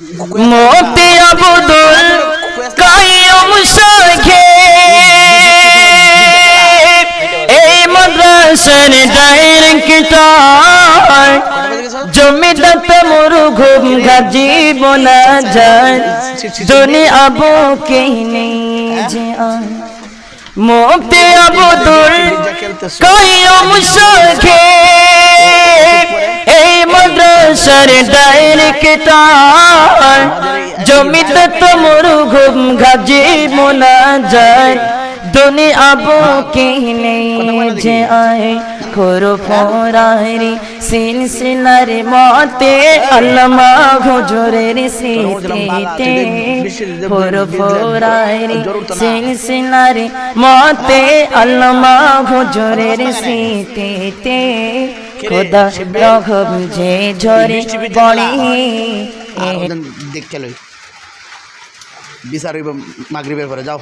মুফতি আব্দুল কাইয়ুম সাহেব এই মাদ্রাসার ডাইরেক্টর জমিদার মরুঘুম গাজী বলা যায় দুনিয়া বুকে নেই যে আর মুফতি আব্দুল কাইয়ুম সাহেব এই মাদ্রাসার ডাইরেক্টর জমিদার মরুঘুম গাজী বলা যায় দুনিয়া বুকে নেই যে আয় খোরো ফোরারি সিলসিলার মতে আল্লামা হুজুরের স্মৃতিতে খোরো ফোরারি সিলসিলার মতে আল্লামা হুজুরের স্মৃতিতে খোদা রহম যে ঝরে পড়ে দেখতে লই বিচার হইব মাগরিবের পরে যাও।